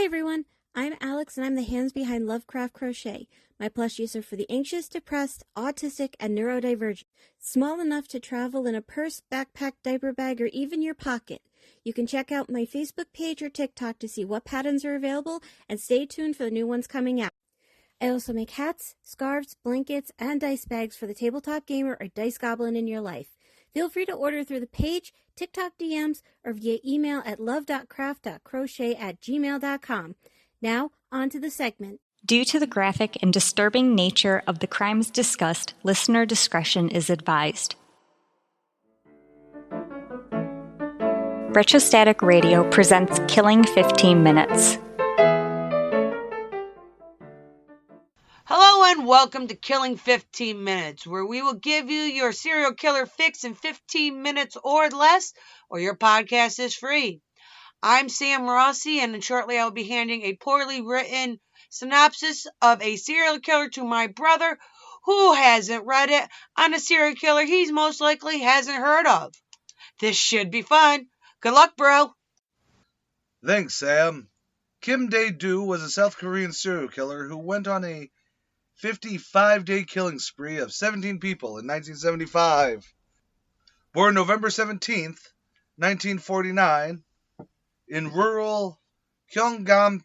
everyone, I'm Alex and I'm the hands behind Lovecraft Crochet. My plushies are for the anxious, depressed, autistic, and neurodivergent. Small enough to travel in a purse, backpack, diaper bag, or even your pocket. You can check out my Facebook page or TikTok to see what patterns are available and stay tuned for the new ones coming out. I also make hats, scarves, blankets, and dice bags for the tabletop gamer or dice goblin in your life. Feel free to order through the page, TikTok DMs, or via email at love.craft.crochet@gmail.com. Now, on to the segment. Due to the graphic and disturbing nature of the crimes discussed, listener discretion is advised. Retrostatic Radio presents Killing 15 Minutes. Hello and welcome to Killing 15 Minutes, where we will give you your serial killer fix in 15 minutes or less, or your podcast is free. I'm Sam Rossi, and shortly I will be handing a poorly written synopsis of a serial killer to my brother, who hasn't read it, on a serial killer he's most likely hasn't heard of. This should be fun. Good luck, bro. Thanks, Sam. Kim Dae-Doo was a South Korean serial killer who went on a 55-day killing spree of 17 people in 1975. Born November 17th, 1949, in rural Gyeongan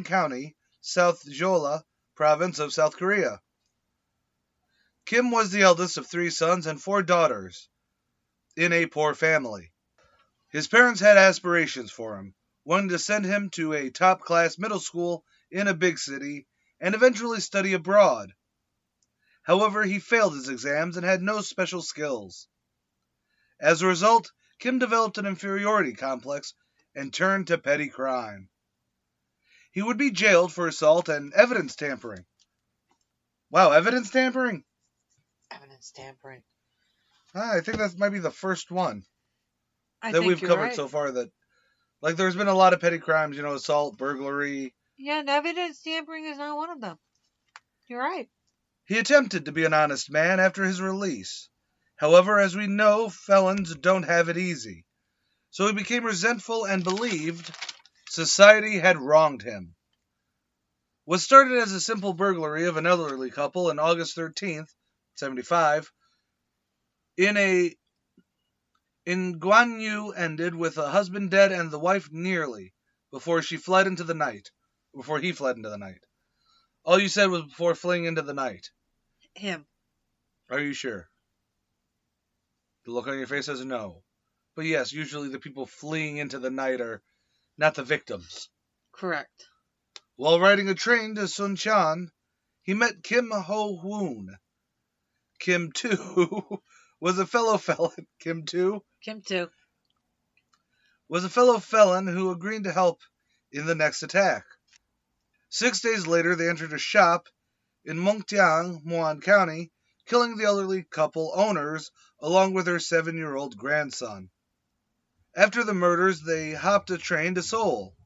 County, South Jeolla province of South Korea. Kim was the eldest of 3 sons and 4 daughters in a poor family. His parents had aspirations for him, wanting to send him to a top-class middle school in a big city and eventually study abroad. However, he failed his exams and had no special skills. As a result, Kim developed an inferiority complex and turned to petty crime. He would be jailed for assault and evidence tampering. Wow, evidence tampering? Evidence tampering. I think that might be the first one I that think we've you're covered right. so far. That, like, there's been a lot of petty crimes, assault, burglary. Yeah, and evidence tampering is not one of them. You're right. He attempted to be an honest man after his release. However, as we know, felons don't have it easy. So he became resentful and believed society had wronged him. What started as a simple burglary of an elderly couple on August 13th, 75, in Guanyu ended with a husband dead and the wife nearly before he fled into the night. All you said was before fleeing into the night. Him. Are you sure? The look on your face says no. But yes, usually the people fleeing into the night are not the victims. Correct. While riding a train to Suncheon, he met Kim Ho-woon. Kim, too, was a fellow felon. Kim, too? Kim, too. Was a fellow felon who agreed to help in the next attack. 6 days later, they entered a shop in Mungtyang, Muan County, killing the elderly couple owners along with their 7-year-old grandson. After the murders, they hopped a train to Seoul.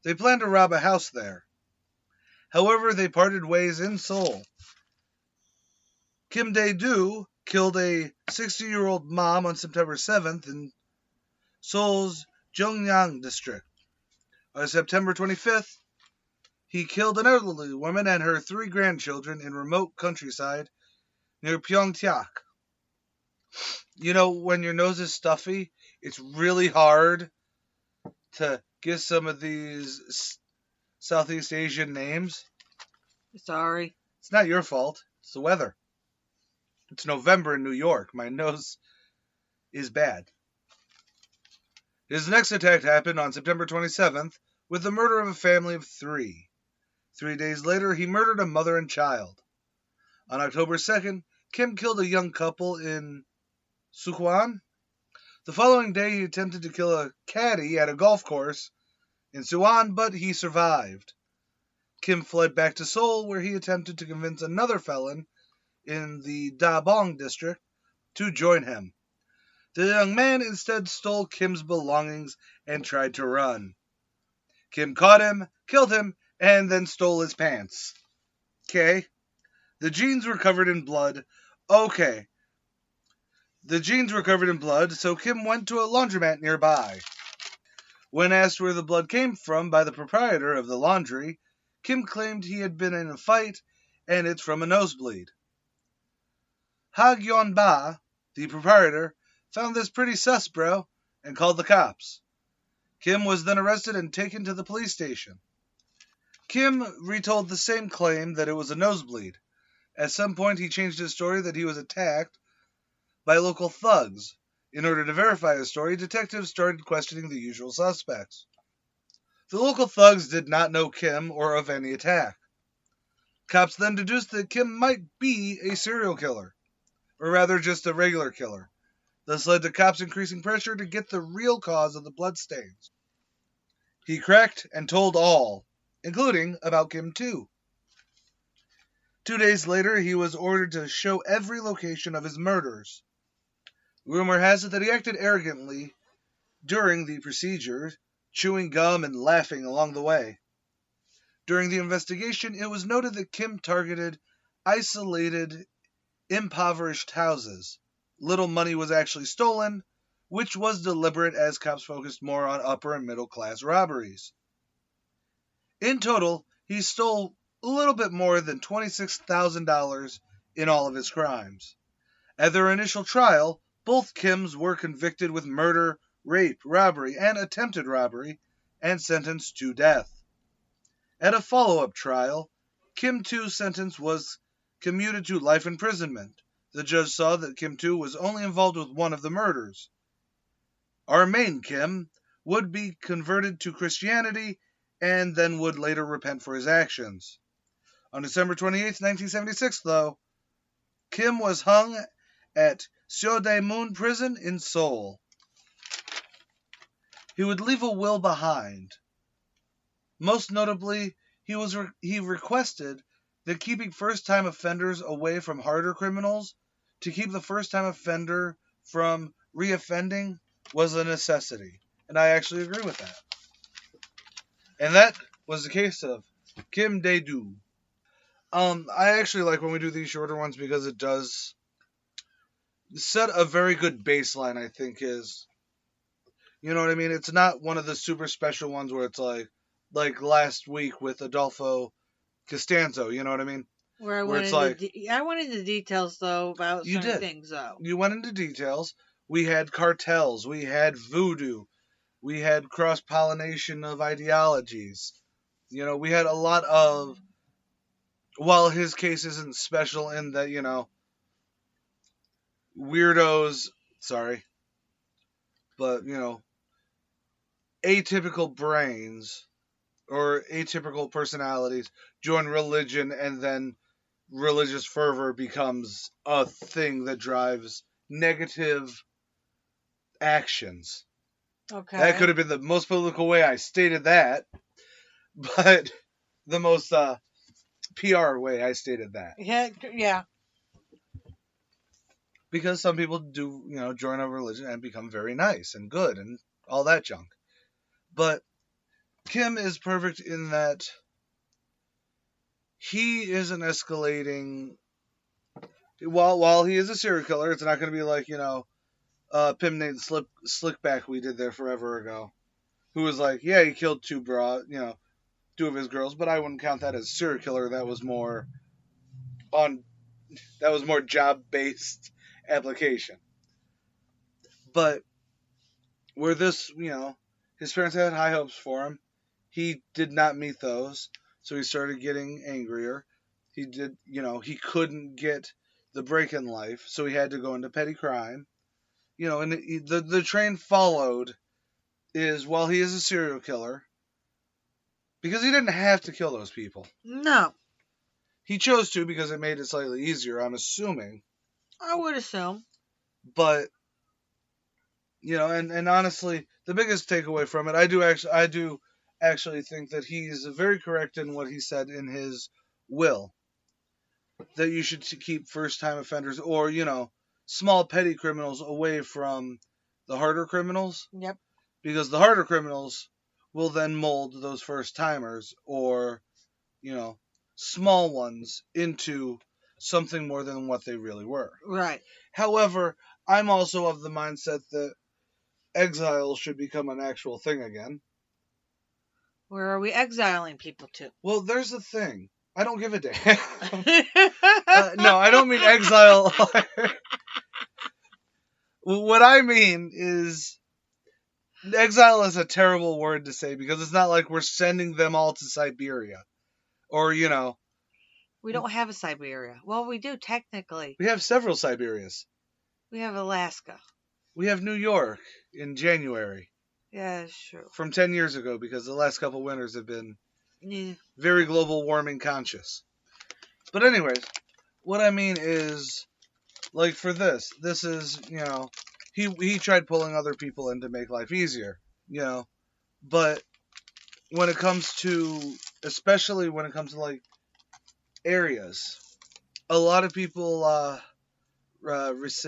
They planned to rob a house there. However, they parted ways in Seoul. Kim Dae-Doo killed a 60-year-old mom on September 7th in Seoul's Jeongnam district. On September 25th, he killed an elderly woman and her 3 grandchildren in remote countryside near Pyeongtaek. When your nose is stuffy, it's really hard to get some of these Southeast Asian names. Sorry. It's not your fault. It's the weather. It's November in New York. My nose is bad. His next attack happened on September 27th with the murder of a family of 3. 3 days later, he murdered a mother and child. On October 2nd, Kim killed a young couple in Sukwon. The following day, he attempted to kill a caddy at a golf course in Suwon, but he survived. Kim fled back to Seoul, where he attempted to convince another felon in the Dabong district to join him. The young man instead stole Kim's belongings and tried to run. Kim caught him, killed him, and then stole his pants. Okay. The jeans were covered in blood. Okay. The jeans were covered in blood, so Kim went to a laundromat nearby. When asked where the blood came from by the proprietor of the laundry, Kim claimed he had been in a fight, and it's from a nosebleed. Ha Gyeon-ba, the proprietor, found this pretty sus, bro, and called the cops. Kim was then arrested and taken to the police station. Kim retold the same claim that it was a nosebleed. At some point, he changed his story that he was attacked by local thugs. In order to verify his story, detectives started questioning the usual suspects. The local thugs did not know Kim or of any attack. Cops then deduced that Kim might be a serial killer, or rather just a regular killer. This led to cops increasing pressure to get the real cause of the bloodstains. He cracked and told all, including about Kim too. 2 days later, he was ordered to show every location of his murders. Rumor has it that he acted arrogantly during the procedure, chewing gum and laughing along the way. During the investigation, it was noted that Kim targeted isolated, impoverished houses. Little money was actually stolen, which was deliberate as cops focused more on upper and middle class robberies. In total, he stole a little bit more than $26,000 in all of his crimes. At their initial trial, both Kims were convicted with murder, rape, robbery, and attempted robbery, and sentenced to death. At a follow-up trial, Kim 2's sentence was commuted to life imprisonment. The judge saw that Kim 2 was only involved with one of the murders. Our main Kim would be converted to Christianity and then would later repent for his actions. On December 28, 1976, though, Kim was hung at Seodaemun Prison in Seoul. He would leave a will behind. Most notably, he requested that keeping first-time offenders away from harder criminals to keep the first-time offender from reoffending was a necessity. And I actually agree with that. And that was the case of Kim Dae-Doo. I actually like when we do these shorter ones because it does set a very good baseline, I think, is... You know what I mean? It's not one of the super special ones where it's like last week with Adolfo Costanzo, you know what I mean? Where I went into details, though, about certain things, though. You went into details. We had cartels. We had voodoo. We had cross-pollination of ideologies. You know, we had a lot of... While his case isn't special in that, you know, weirdos... Sorry. But, you know, atypical brains or atypical personalities join religion, and then religious fervor becomes a thing that drives negative actions. Okay. That could have been the most political way I stated that, but the most PR way I stated that. Yeah. Because some people do, you know, join a religion and become very nice and good and all that junk. But Kim is perfect in that he isn't escalating. While he is a serial killer, it's not going to be like, you know, Pim Nate Slickback we did there forever ago, who was like, yeah, he killed two of his girls, but I wouldn't count that as serial killer. That was more job-based application. But where this, you know, his parents had high hopes for him. He did not meet those, so he started getting angrier. He couldn't get the break in life, so he had to go into petty crime. You know, and the train followed is, while he is a serial killer, because he didn't have to kill those people. No. He chose to because it made it slightly easier, I'm assuming. I would assume. But, you know, and honestly, the biggest takeaway from it, I do actually think that he's very correct in what he said in his will. That you should keep first-time offenders or, you know, small petty criminals away from the harder criminals. Yep. Because the harder criminals will then mold those first-timers or, you know, small ones into something more than what they really were. Right. However, I'm also of the mindset that exile should become an actual thing again. Where are we exiling people to? Well, there's the thing. I don't give a damn. No, I don't mean exile. What I mean is, exile is a terrible word to say because it's not like we're sending them all to Siberia. Or, We don't have a Siberia. Well, we do, technically. we have several Siberias. We have Alaska. We have New York in January. Yeah, that's true. From 10 years ago, because the last couple winters have been Yeah. very global warming conscious. But anyways, what I mean is, like for this is, he tried pulling other people in to make life easier, but when it comes to, especially when it comes to like areas, a lot of people, it's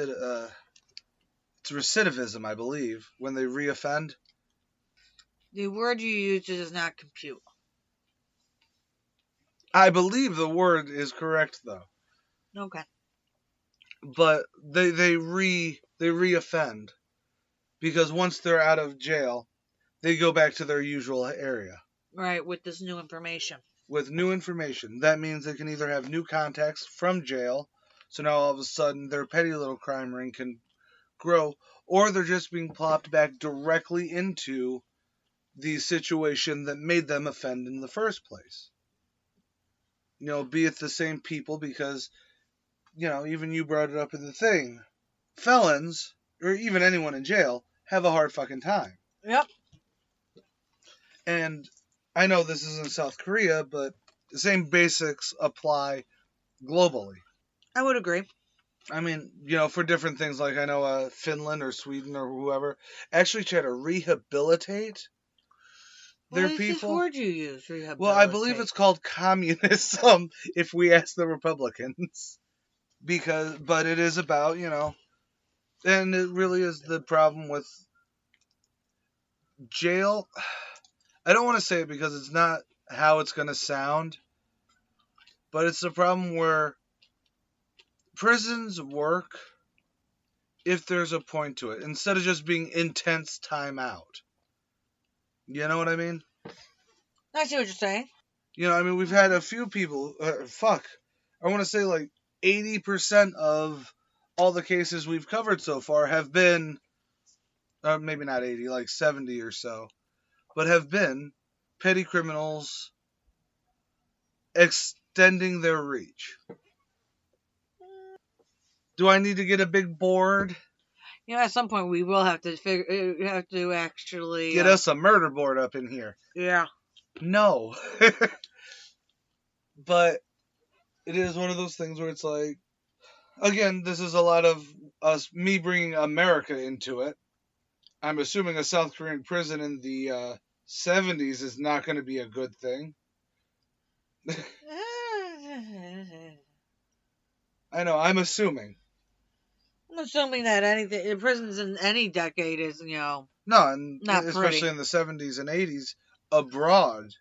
recidivism, I believe, when they reoffend. The word you used does not compute. I believe the word is correct though. Okay. But they reoffend because once they're out of jail, they go back to their usual area. Right, with this new information. With new information. That means they can either have new contacts from jail, so now all of a sudden their petty little crime ring can grow, or they're just being plopped back directly into the situation that made them offend in the first place. Be it the same people, because, even you brought it up in the thing. Felons, or even anyone in jail, have a hard fucking time. Yep. And I know this is in South Korea, but the same basics apply globally. I would agree. I mean, for different things, like I know Finland or Sweden or whoever actually try to rehabilitate their people. What is this word you use, rehabilitate? Well, I believe it's called communism, if we ask the Republicans. But it is about, and it really is the problem with jail. I don't want to say it because it's not how it's going to sound, but it's the problem where prisons work if there's a point to it, instead of just being intense time out. You know what I mean? I see what you're saying. We've had a few people, I want to say like 80% of all the cases we've covered so far have been, maybe not 80, like 70 or so, but have been petty criminals extending their reach. Do I need to get a big board? At some point we will have to actually get us a murder board up in here. Yeah. No. But it is one of those things where it's like, again, this is a lot of me bringing America into it. I'm assuming a South Korean prison in the 70s is not going to be a good thing. I know, I'm assuming. I'm assuming that prisons in any decade is, No, and not especially pretty. in the 70s and 80s, abroad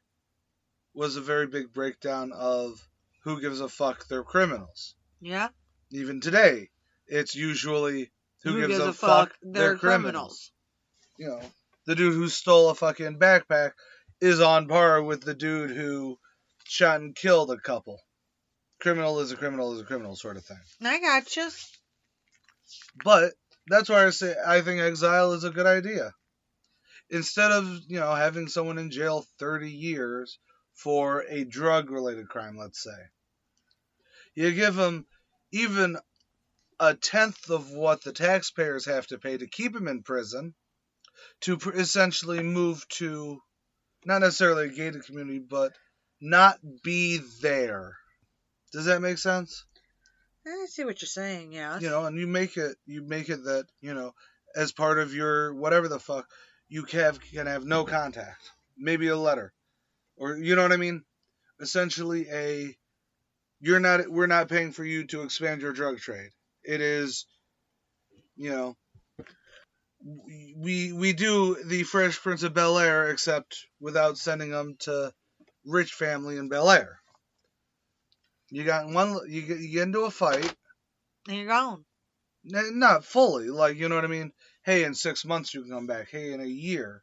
was a very big breakdown of who gives a fuck, they're criminals. Yeah. Even today, it's usually who gives a fuck, they're criminals. The dude who stole a fucking backpack is on par with the dude who shot and killed a couple. Criminal is a criminal is a criminal sort of thing. I gotcha. But that's why I say I think exile is a good idea. Instead of, having someone in jail 30 years for a drug-related crime, let's say, you give them even a tenth of what the taxpayers have to pay to keep him in prison, to essentially move to, not necessarily a gated community, but not be there. Does that make sense? I see what you're saying, yeah. And you make it that, as part of your whatever the fuck, you can have no contact. Maybe a letter. Or, you know what I mean? Essentially we're not paying for you to expand your drug trade. It is, we do the Fresh Prince of Bel-Air, except without sending them to rich family in Bel-Air. You get into a fight. And you're gone. Not fully, like, you know what I mean? hey, in 6 months you can come back. Hey, in a year.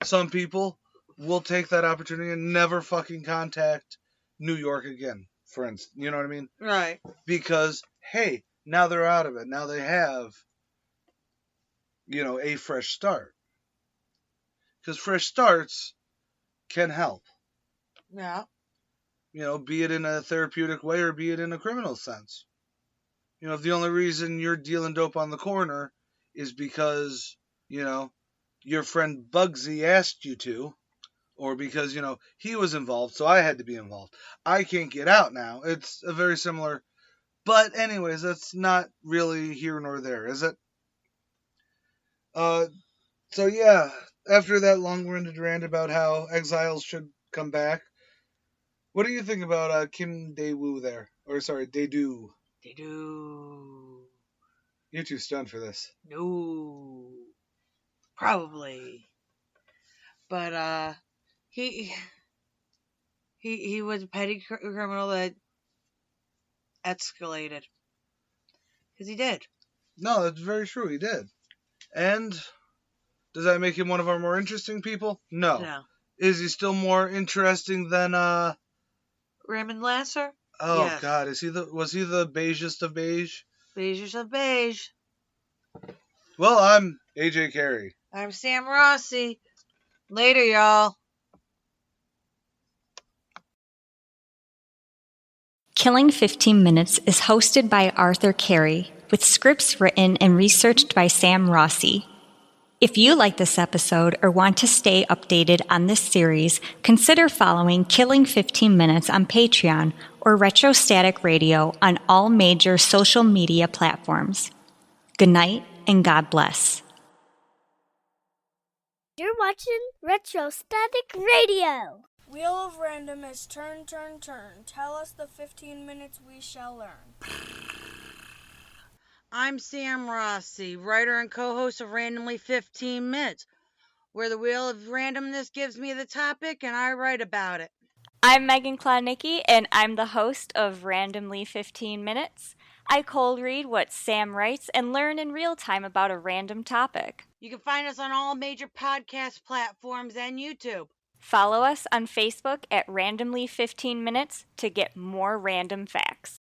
Some people will take that opportunity and never fucking contact New York again, for instance. You know what I mean? Right. Because, hey, now they're out of it. Now they have, a fresh start. Because fresh starts can help. Yeah. Be it in a therapeutic way or be it in a criminal sense. If the only reason you're dealing dope on the corner is because, your friend Bugsy asked you to, or because, he was involved, so I had to be involved. I can't get out now. It's a very similar. But anyways, that's not really here nor there, is it? So yeah, after that long-winded rant about how exiles should come back, what do you think about Kim Dae-Woo there? Or sorry, Dae-Doo. Dae-Doo. You're too stunned for this. No. Probably. But he was a petty criminal that escalated. Because he did. No, that's very true. He did. And does that make him one of our more interesting people? No. Is he still more interesting than Raymond Lasser? Oh yes. God, was he the beigest of beige? Beigest of beige. Well, I'm AJ Carey. I'm Sam Rossi. Later, y'all. Killing 15 Minutes is hosted by Arthur Carey, with scripts written and researched by Sam Rossi. If you like this episode or want to stay updated on this series, consider following Killing 15 Minutes on Patreon or Retrostatic Radio on all major social media platforms. Good night and God bless. You're watching Retrostatic Radio. Wheel of Random is turn, turn, turn. Tell us the 15 minutes we shall learn. I'm Sam Rossi, writer and co-host of Randomly 15 Minutes, where the Wheel of Randomness gives me the topic and I write about it. I'm Megan Klodnicki, and I'm the host of Randomly 15 Minutes. I cold read what Sam writes and learn in real time about a random topic. You can find us on all major podcast platforms and YouTube. Follow us on Facebook at Randomly 15 Minutes to get more random facts.